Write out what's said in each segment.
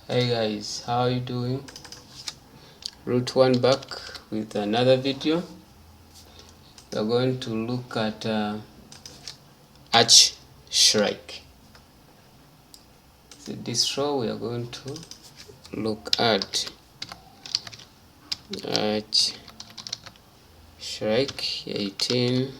Hey guys, how are you doing? Root one back with another video. We are going to look at ArchShrike. So this row we are going to look at ArchShrike 18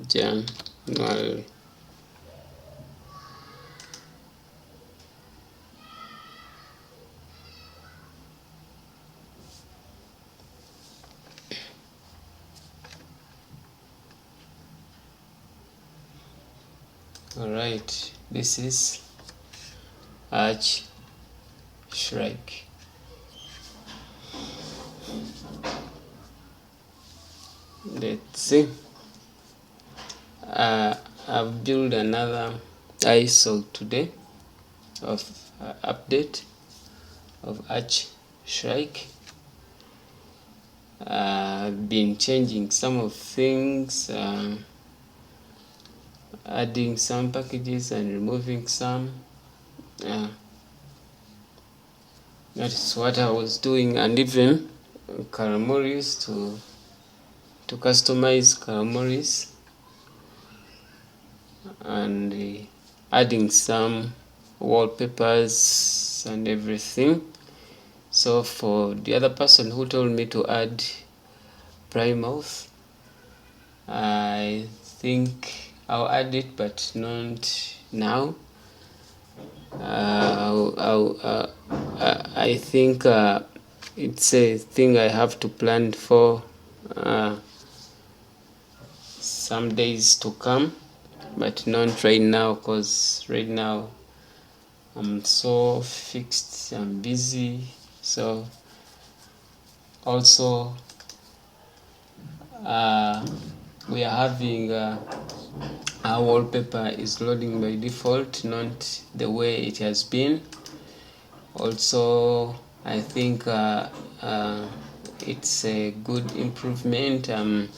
January. Alright, this is ArchShrike. Let's see. I've built another ISO today of update of ArchShrike. I've been changing some of things, adding some packages and removing some. That's what I was doing, and even Karamoris to customize Karamoris and adding some wallpapers and everything. So for the other person who told me to add primals, I think I'll add it, but not now. I think it's a thing I have to plan for some days to come, but not right now, because right now I'm so fixed, I'm busy. So also we are having our wallpaper is loading by default, not the way it has been. Also I think it's a good improvement. I'm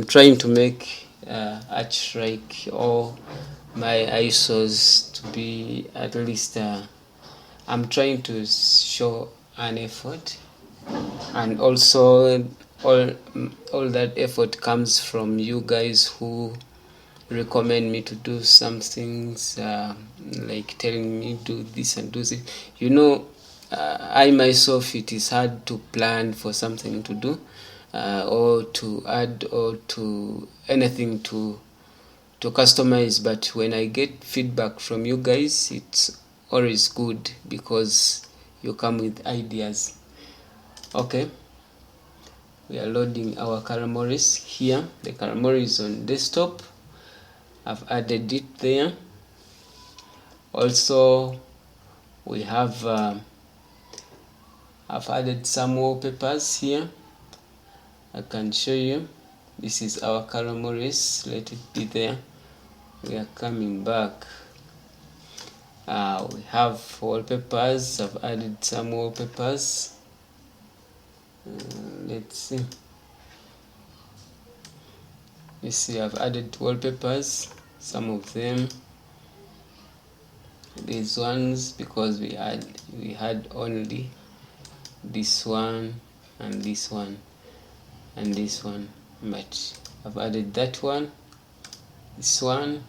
trying to make ArchShrike all my ISOs to be at least I'm trying to show an effort, and also all that effort comes from you guys who recommend me to do some things, like telling me do this and do this. I myself, it is hard to plan for something to do, or to add, or to anything to customize. But when I get feedback from you guys, it's always good, because you come with ideas. Okay, we are loading our Karamoris here. The Karamoris is on desktop. I've added it there. Also we have I've added some wallpapers here. I can show you. This is our Karamoris. Let it be there. We are coming back. We have wallpapers. I've added some wallpapers. Let's see. You see, I've added wallpapers, some of them. These ones, because we had only this one and this one and this one, but I've added that one, this one,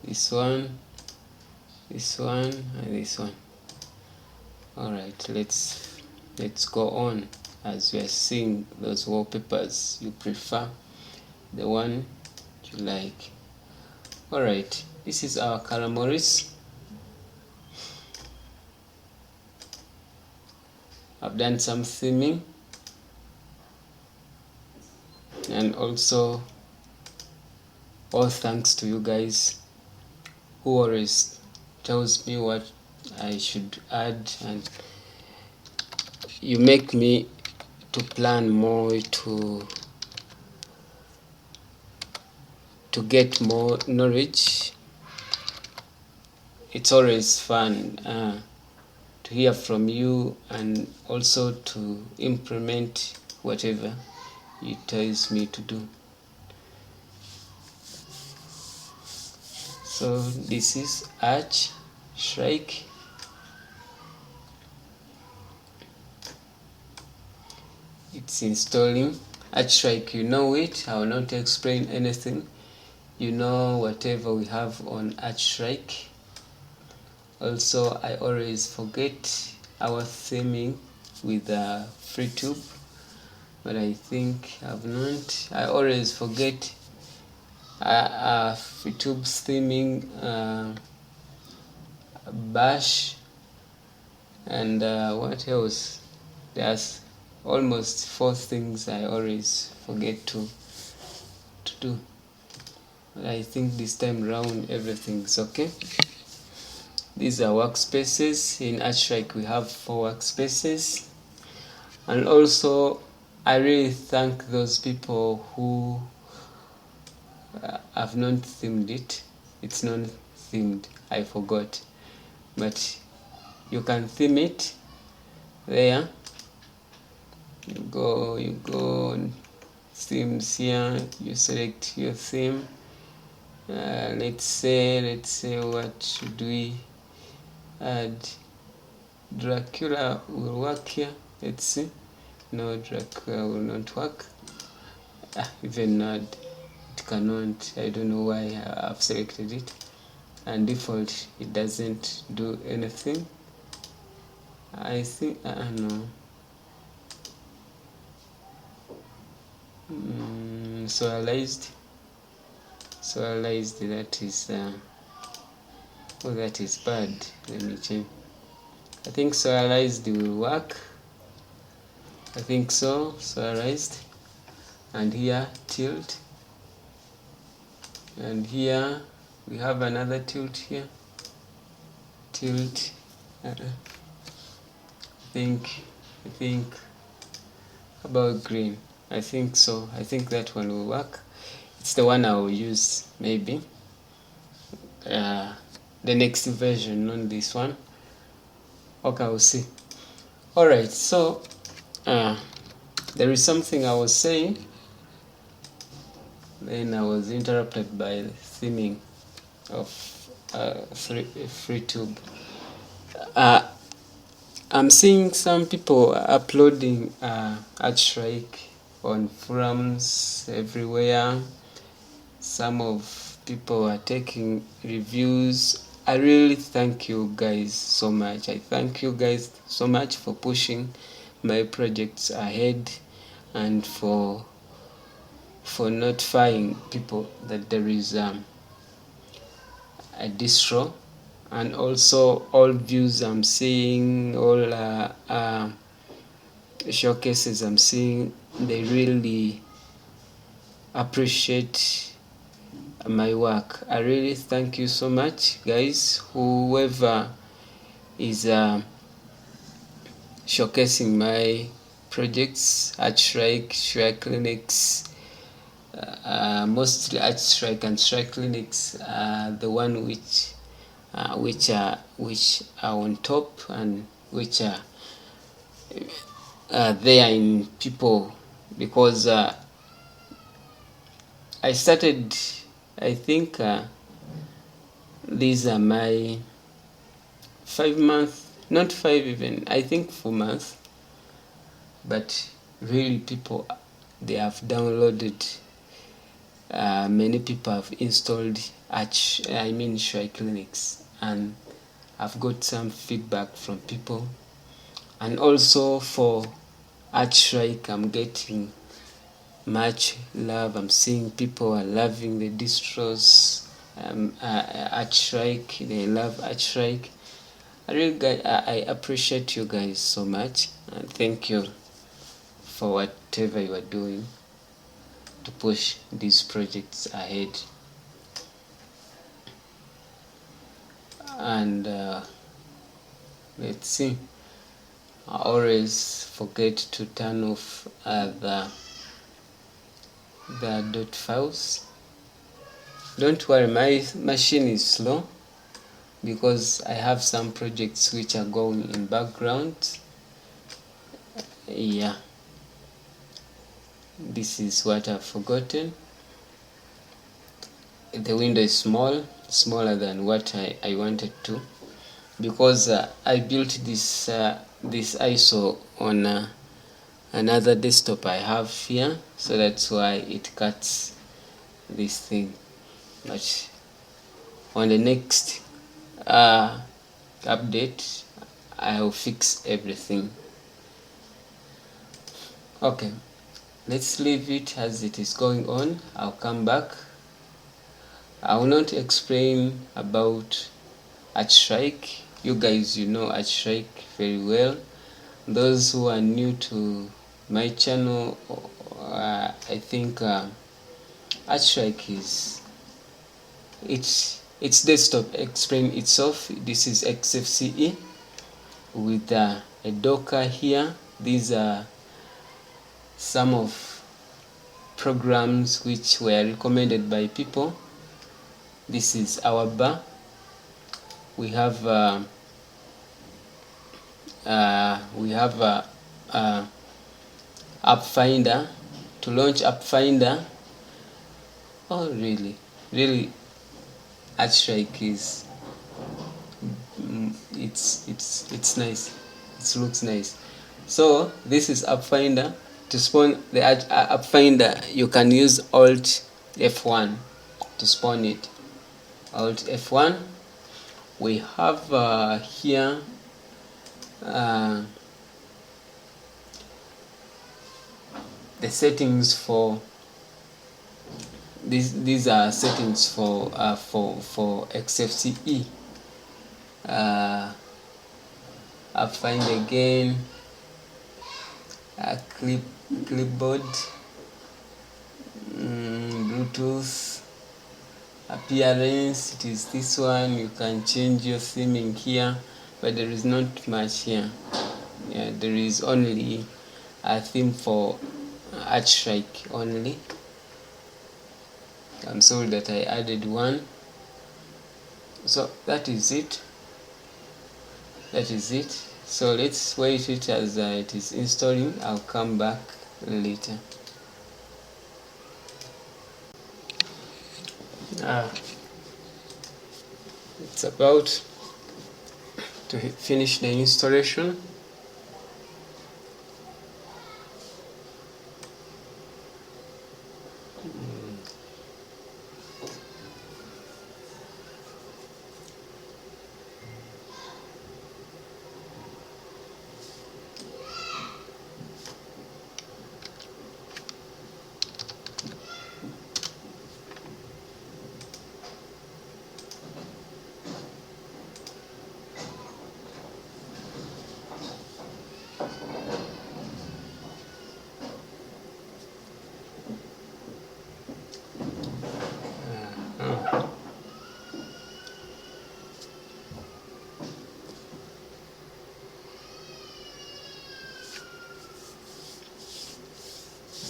this one, this one, and this one. All right, let's go on. As we are seeing those wallpapers, you prefer the one you like. All right, this is our Karamoris. I've done some theming, and also all thanks to you guys who always tells me what I should add, and you make me to plan more, to get more knowledge. It's always fun to hear from you, and also to implement whatever you tells me to do. So this is ArchShrike it's installing. ArchShrike, you know it. I will not explain anything. You know whatever we have on ArchShrike. Also, I always forget our theming with FreeTube, but I think I've not. I always forget FreeTube's theming, Bash, and what else? There's almost 4 things I always forget to do. But I think this time around everything's okay. These are workspaces. In ArchShrike we have 4 workspaces. And also I really thank those people who have not themed it. It's not themed, I forgot. But you can theme it there. You go on themes here, you select your theme. Let's say what should we add? Dracula will work here. Let's see. No, Dracula will not work. Even not, it cannot. I don't know why I've selected it. And default, it doesn't do anything. I think no. Serialized, that is oh, that is bad. Let me change. I think serialized will work. I think so. Serialized, and here tilt, and here we have another tilt here. Tilt. I think about green. I think so. I think that one will work. It's the one I will use maybe. The next version, not this one. Okay, we'll see. Alright, so there is something I was saying, then I was interrupted by the theming of FreeTube. I'm seeing some people uploading ArchShrike on forums everywhere. Some of people are taking reviews. I really thank you guys so much. I thank you guys so much for pushing my projects ahead and for notifying people that there is a distro. And also all views I'm seeing, all showcases I'm seeing, they really appreciate my work. I really thank you so much, guys. Whoever is showcasing my projects, ArchShrike, Shrike Linux, mostly ArchShrike and Shrike Linux are the one which are on top and which are there in people, because I started, I think these are my 5 months, not 5 even, I think 4 months, but really people, they have downloaded, many people have installed Shrike Linux, and I've got some feedback from people. And also for ArchShrike, I'm getting much love. I'm seeing people are loving the distros. ArchShrike, they love ArchShrike. I appreciate you guys so much, and thank you for whatever you are doing to push these projects ahead. And let's see, I always forget to turn off the dot files. Don't worry, my machine is slow because I have some projects which are going in background. Yeah, this is what I've forgotten. The window is smaller than what I wanted to, because I built this ISO on another desktop I have here, so that's why it cuts this thing. But on the next update, I'll fix everything. Okay, let's leave it as it is going on. I'll come back. I will not explain about ArchShrike. You guys, you know ArchShrike very well. Those who are new to my channel, I think ArchShrike is its desktop explain itself. This is XFCE with a Docker here. These are some of programs which were recommended by people. This is our bar. We have App Finder. To launch App Finder, oh really ArchShrike is it's nice. It looks nice. So this is App Finder. To spawn the App Finder, you can use Alt F1 to spawn it. Alt F1. We have here the settings for these are settings for XFCE. App Finder again, clipboard, Bluetooth, appearance. It is this one. You can change your theming here, but there is not much here. Yeah, there is only a theme for ArchShrike only. I'm sorry that I added one. So that is it. So let's wait it as it is installing. I'll come back later. It's about to finish the installation.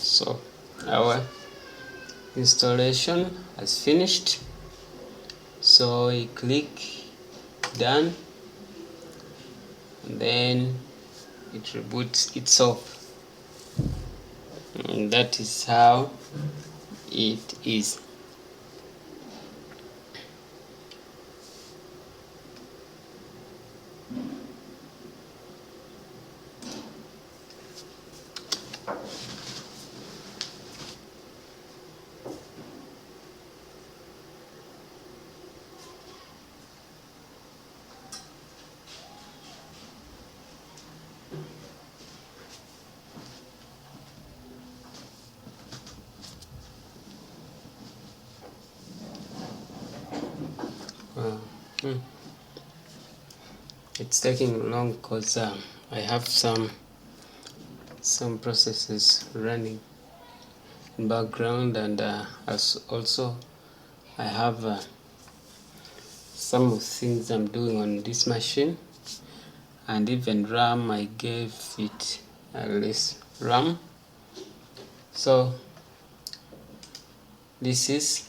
So our installation has finished. So we click done, and then it reboots itself, and that is how it is. It's taking long because I have some processes running in background, and as also I have some of things I'm doing on this machine, and even RAM. I gave it less RAM. So this is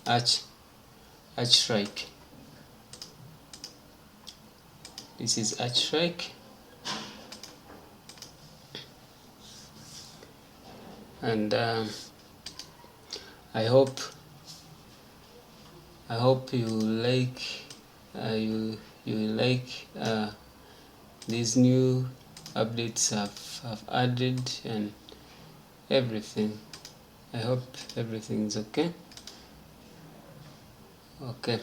ArchShrike. This is ArchShrike, and I hope you like this new updates I've added and everything. I hope everything's okay. Okay,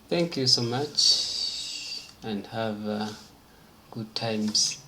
thank you so much and have good times.